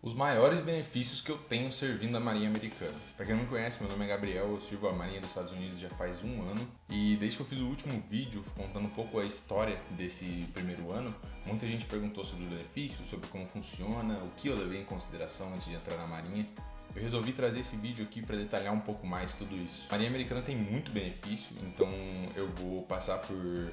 Os maiores benefícios que eu tenho servindo a Marinha Americana. Para quem não me conhece, meu nome é Gabriel, eu sirvo a Marinha dos Estados Unidos já faz um ano. E desde que eu fiz o último vídeo contando um pouco a história desse primeiro ano, muita gente perguntou sobre os benefícios, sobre como funciona, o que eu levei em consideração antes de entrar na Marinha. Eu resolvi trazer esse vídeo aqui para detalhar um pouco mais tudo isso. A Marinha Americana tem muito benefício, então eu vou passar por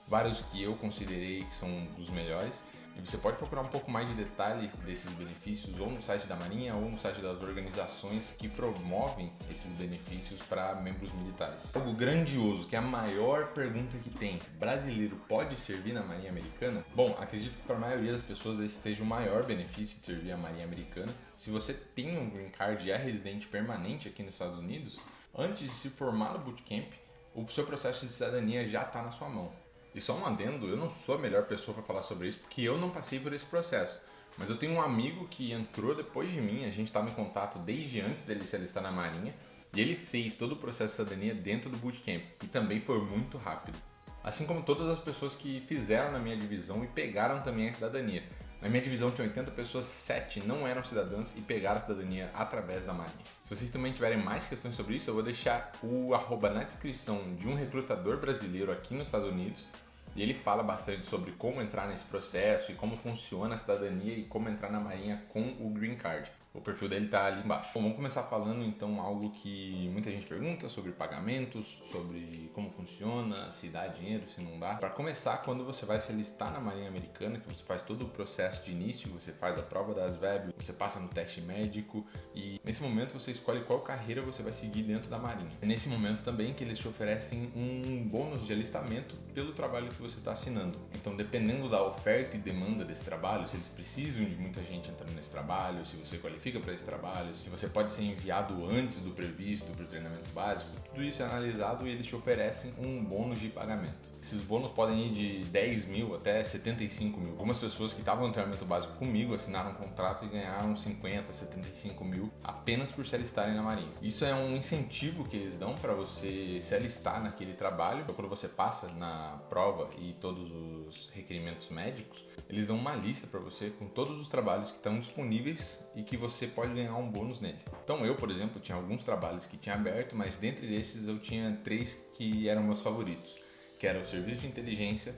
vários que eu considerei que são os melhores. E você pode procurar um pouco mais de detalhe desses benefícios ou no site da Marinha ou no site das organizações que promovem esses benefícios para membros militares. Algo grandioso, que é a maior pergunta que tem: brasileiro pode servir na Marinha Americana? Bom, acredito que para a maioria das pessoas esse seja o maior benefício de servir a Marinha Americana. Se você tem um green card e é residente permanente aqui nos Estados Unidos, antes de se formar no bootcamp, o seu processo de cidadania já está na sua mão. E só um adendo, eu não sou a melhor pessoa para falar sobre isso, porque eu não passei por esse processo. Mas eu tenho um amigo que entrou depois de mim, a gente estava em contato desde antes dele se alistar na Marinha, e ele fez todo o processo de cidadania dentro do bootcamp, e também foi muito rápido. Assim como todas as pessoas que fizeram na minha divisão e pegaram também a cidadania. Na minha divisão tinha 80 pessoas, 7 não eram cidadãs e pegaram a cidadania através da Marinha. Se vocês também tiverem mais questões sobre isso, eu vou deixar o arroba na descrição de um recrutador brasileiro aqui nos Estados Unidos. E ele fala bastante sobre como entrar nesse processo e como funciona a cidadania e como entrar na Marinha com o Green Card. O perfil dele tá ali embaixo. Bom, vamos começar falando então algo que muita gente pergunta sobre pagamentos, sobre como funciona, se dá dinheiro, se não dá. Para começar, quando você vai se alistar na Marinha Americana, que você faz todo o processo de início, você faz a prova da ASVAB, você passa no teste médico e nesse momento você escolhe qual carreira você vai seguir dentro da Marinha. É nesse momento também que eles te oferecem um bônus de alistamento pelo trabalho que você está assinando. Então, dependendo da oferta e demanda desse trabalho, se eles precisam de muita gente entrando nesse trabalho, se você qualifica para esse trabalho, se você pode ser enviado antes do previsto para o treinamento básico, tudo isso é analisado e eles te oferecem um bônus de pagamento. Esses bônus podem ir de 10 mil até 75 mil. Algumas pessoas que estavam no treinamento básico comigo assinaram um contrato e ganharam 50, 75 mil apenas por se alistarem na Marinha. Isso é um incentivo que eles dão para você se alistar naquele trabalho. Quando você passa na prova e todos os requerimentos médicos, eles dão uma lista para você com todos os trabalhos que estão disponíveis e que você pode ganhar um bônus nele. Então eu, por exemplo, tinha alguns trabalhos que tinha aberto, mas dentre esses eu tinha 3 que eram meus favoritos, que era o Serviço de Inteligência,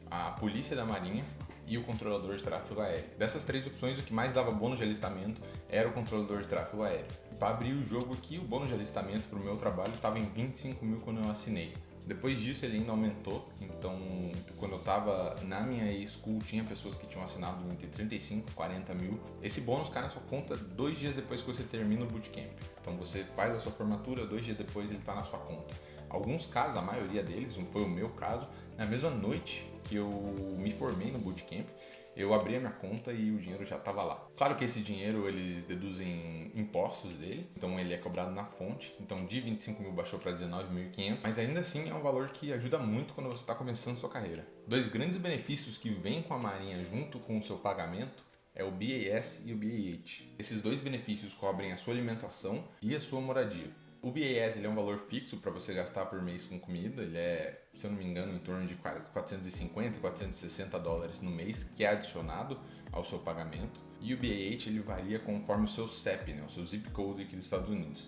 a Polícia da Marinha e o Controlador de Tráfego Aéreo. Dessas 3 opções, o que mais dava bônus de alistamento era o Controlador de Tráfego Aéreo. Para abrir o jogo aqui, o bônus de alistamento para o meu trabalho estava em 25 mil quando eu assinei. Depois disso ele ainda aumentou, então quando eu estava na minha school tinha pessoas que tinham assinado entre 35 e 40 mil. Esse bônus cai na sua conta 2 dias depois que você termina o bootcamp. Então você faz a sua formatura, 2 dias depois ele está na sua conta. Alguns casos, a maioria deles, não foi o meu caso, na mesma noite que eu me formei no bootcamp, eu abri a minha conta e o dinheiro já estava lá. Claro que esse dinheiro eles deduzem impostos dele, então ele é cobrado na fonte. Então de 25 mil baixou para 19.500, mas ainda assim é um valor que ajuda muito quando você está começando sua carreira. 2 grandes benefícios que vêm com a Marinha junto com o seu pagamento é o BAS e o BAH. Esses 2 benefícios cobrem a sua alimentação e a sua moradia. O BAS ele é um valor fixo para você gastar por mês com comida, ele é, se eu não me engano, em torno de 450, 460 dólares no mês, que é adicionado ao seu pagamento. E o BAH ele varia conforme o seu CEP, né, o seu zip code aqui dos Estados Unidos.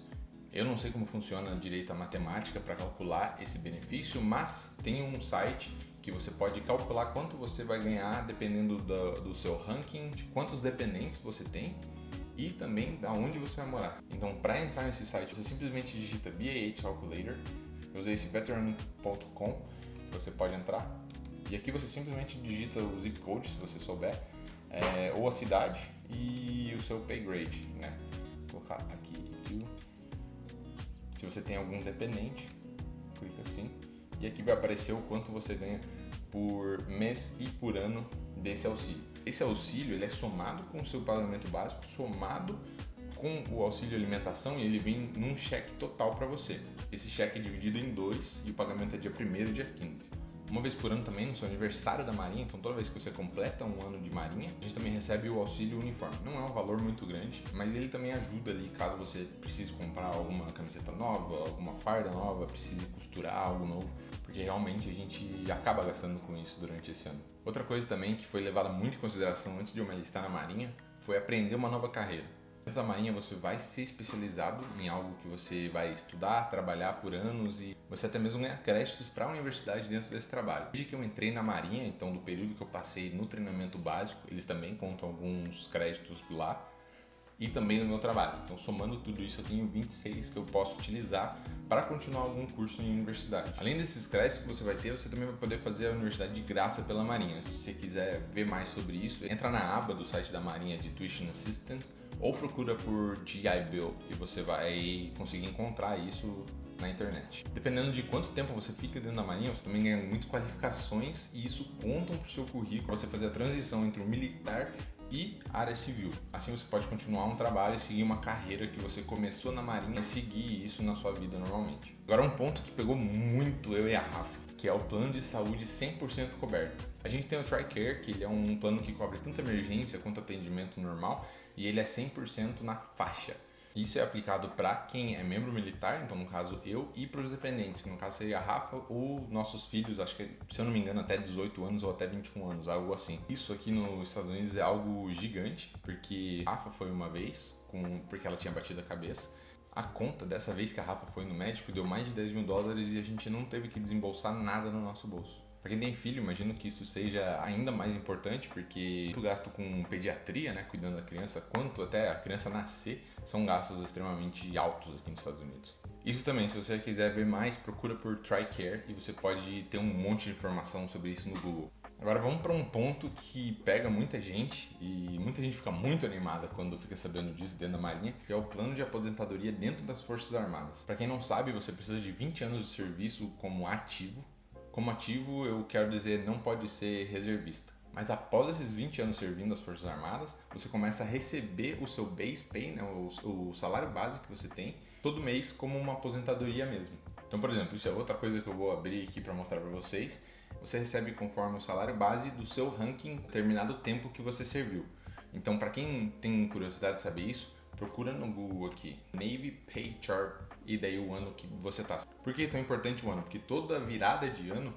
Eu não sei como funciona direito a matemática para calcular esse benefício, mas tem um site que você pode calcular quanto você vai ganhar dependendo do seu ranking, de quantos dependentes você tem e também aonde você vai morar. Então, para entrar nesse site, você simplesmente digita BAH Calculator. Eu usei esse veteran.com, você pode entrar. E aqui você simplesmente digita o zip code, se você souber, ou a cidade e o seu pay grade, né? Vou colocar aqui, se você tem algum dependente, clica assim. E aqui vai aparecer o quanto você ganha por mês e por ano desse auxílio. Esse auxílio ele é somado com o seu pagamento básico, somado com o auxílio alimentação e ele vem num cheque total para você. Esse cheque é dividido em 2 e o pagamento é dia 1º e dia 15. Uma vez por ano também, no seu aniversário da Marinha, então toda vez que você completa um ano de Marinha, a gente também recebe o auxílio uniforme. Não é um valor muito grande, mas ele também ajuda ali caso você precise comprar alguma camiseta nova, alguma farda nova, precise costurar algo novo, porque realmente a gente acaba gastando com isso durante esse ano. Outra coisa também que foi levada muito em consideração antes de eu me alistar na Marinha foi aprender uma nova carreira. Dentro da Marinha você vai ser especializado em algo que você vai estudar, trabalhar por anos e você até mesmo ganha créditos para a universidade dentro desse trabalho. Desde que eu entrei na Marinha, então do período que eu passei no treinamento básico, eles também contam alguns créditos lá e também no meu trabalho. Então somando tudo isso eu tenho 26 que eu posso utilizar para continuar algum curso em universidade. Além desses créditos que você vai ter, você também vai poder fazer a universidade de graça pela Marinha. Se você quiser ver mais sobre isso, entra na aba do site da Marinha de Tuition Assistance ou procura por GI Bill e você vai conseguir encontrar isso na internet. Dependendo de quanto tempo você fica dentro da Marinha, você também ganha muitas qualificações e isso contam para o seu currículo para você fazer a transição entre o militar e área civil. Assim você pode continuar um trabalho e seguir uma carreira que você começou na Marinha e seguir isso na sua vida normalmente. Agora um ponto que pegou muito eu e a Rafa, que é o plano de saúde 100% coberto. A gente tem o TRICARE, que ele é um plano que cobre tanto emergência quanto atendimento normal e ele é 100% na faixa. Isso é aplicado para quem é membro militar, então no caso eu, e para os dependentes, que no caso seria a Rafa ou nossos filhos, acho que se eu não me engano até 18 anos ou até 21 anos, algo assim. Isso aqui nos Estados Unidos é algo gigante, porque a Rafa foi uma vez, porque ela tinha batido a cabeça. A conta dessa vez que a Rafa foi no médico deu mais de 10 mil dólares e a gente não teve que desembolsar nada no nosso bolso. Para quem tem filho, imagino que isso seja ainda mais importante, porque tu gasto com pediatria, né, cuidando da criança, quanto até a criança nascer, são gastos extremamente altos aqui nos Estados Unidos. Isso também, se você quiser ver mais, procura por TRICARE e você pode ter um monte de informação sobre isso no Google. Agora vamos para um ponto que pega muita gente e muita gente fica muito animada quando fica sabendo disso dentro da Marinha, que é o plano de aposentadoria dentro das Forças Armadas. Para quem não sabe, você precisa de 20 anos de serviço como ativo. Como ativo, eu quero dizer, não pode ser reservista. Mas após esses 20 anos servindo as Forças Armadas, você começa a receber o seu base pay, né, o salário base que você tem, todo mês como uma aposentadoria mesmo. Então, por exemplo, isso é outra coisa que eu vou abrir aqui para mostrar para vocês. Você recebe conforme o salário base do seu ranking, determinado tempo que você serviu. Então, para quem tem curiosidade de saber isso, procura no Google aqui, Navy Pay Chart, e daí o ano que você está. Por que é tão importante o ano? Porque toda virada de ano,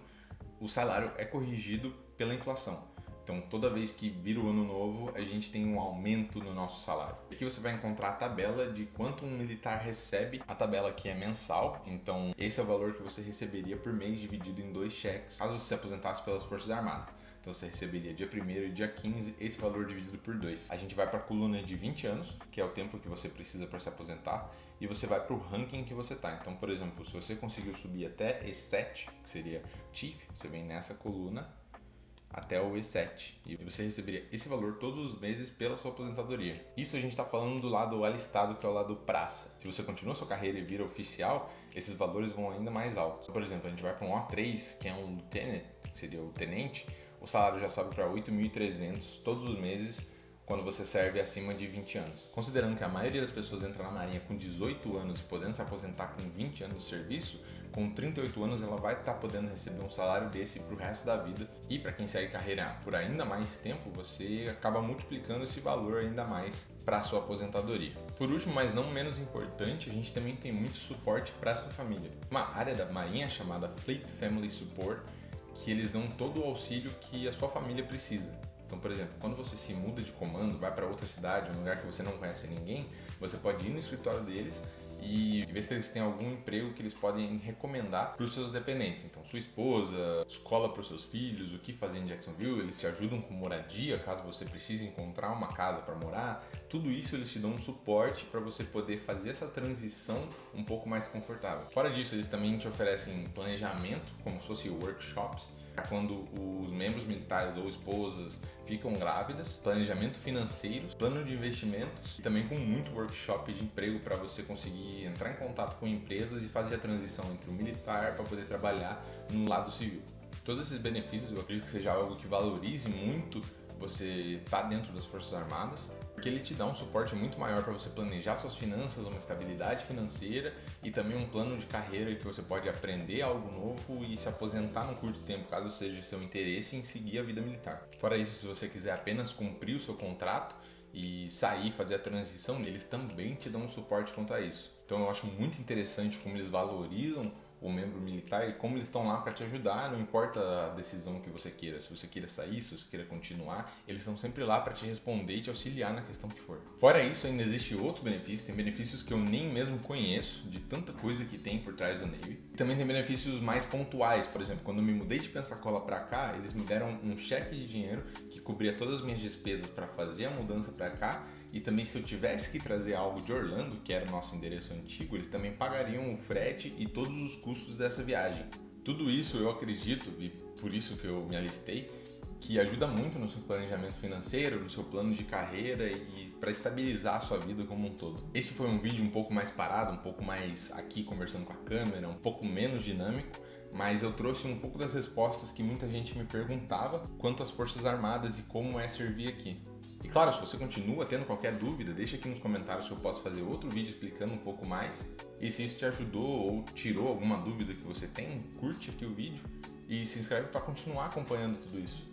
o salário é corrigido pela inflação. Então, toda vez que vira o ano novo, a gente tem um aumento no nosso salário. Aqui você vai encontrar a tabela de quanto um militar recebe. A tabela aqui é mensal, então esse é o valor que você receberia por mês dividido em 2 cheques, caso você se aposentasse pelas Forças Armadas. Então você receberia dia 1º e dia 15, esse valor dividido por 2. A gente vai para a coluna de 20 anos, que é o tempo que você precisa para se aposentar, e você vai para o ranking que você está. Então, por exemplo, se você conseguiu subir até E7, que seria Chief, você vem nessa coluna até o E7 e você receberia esse valor todos os meses pela sua aposentadoria. Isso a gente está falando do lado alistado, que é o lado praça. Se você continua sua carreira e vira oficial, esses valores vão ainda mais altos. Por exemplo, a gente vai para um O3, que é um lieutenant, que seria o tenente, o salário já sobe para 8.300 todos os meses quando você serve acima de 20 anos. Considerando que a maioria das pessoas entra na Marinha com 18 anos e podendo se aposentar com 20 anos de serviço, com 38 anos ela vai estar podendo receber um salário desse para o resto da vida. E para quem segue carreira por ainda mais tempo, você acaba multiplicando esse valor ainda mais para a sua aposentadoria. Por último, mas não menos importante, a gente também tem muito suporte para a sua família. Uma área da Marinha chamada Fleet Family Support, que eles dão todo o auxílio que a sua família precisa. Então, por exemplo, quando você se muda de comando, vai para outra cidade, um lugar que você não conhece ninguém, você pode ir no escritório deles e ver se eles têm algum emprego que eles podem recomendar para os seus dependentes. Então, sua esposa, escola para os seus filhos, o que fazer em Jacksonville, eles te ajudam com moradia, caso você precise encontrar uma casa para morar. Tudo isso eles te dão um suporte para você poder fazer essa transição um pouco mais confortável. Fora disso, eles também te oferecem planejamento, como se fosse workshops, para quando os membros militares ou esposas ficam grávidas, planejamento financeiro, plano de investimentos e também com muito workshop de emprego para você conseguir entrar em contato com empresas e fazer a transição entre o militar para poder trabalhar no lado civil. Todos esses benefícios eu acredito que seja algo que valorize muito você estar dentro das Forças Armadas, porque ele te dá um suporte muito maior para você planejar suas finanças, uma estabilidade financeira e também um plano de carreira que você pode aprender algo novo e se aposentar num curto tempo, caso seja seu interesse em seguir a vida militar. Fora isso, se você quiser apenas cumprir o seu contrato e sair, fazer a transição, eles também te dão um suporte quanto a isso. Então eu acho muito interessante como eles valorizam ou membro militar e como eles estão lá para te ajudar, não importa a decisão que você queira, se você queira sair, se você queira continuar, eles estão sempre lá para te responder e te auxiliar na questão que for. Fora isso, ainda existem outros benefícios, tem benefícios que eu nem mesmo conheço, de tanta coisa que tem por trás do Navy. E também tem benefícios mais pontuais, por exemplo, quando eu me mudei de Pensacola para cá, eles me deram um cheque de dinheiro que cobria todas as minhas despesas para fazer a mudança para cá. E também se eu tivesse que trazer algo de Orlando, que era o nosso endereço antigo, eles também pagariam o frete e todos os custos dessa viagem. Tudo isso eu acredito, e por isso que eu me alistei, que ajuda muito no seu planejamento financeiro, no seu plano de carreira e para estabilizar a sua vida como um todo. Esse foi um vídeo um pouco mais parado, um pouco mais aqui conversando com a câmera, um pouco menos dinâmico, mas eu trouxe um pouco das respostas que muita gente me perguntava quanto às Forças Armadas e como é servir aqui. E claro, se você continua tendo qualquer dúvida, deixa aqui nos comentários se eu posso fazer outro vídeo explicando um pouco mais. E se isso te ajudou ou tirou alguma dúvida que você tem, curte aqui o vídeo e se inscreve para continuar acompanhando tudo isso.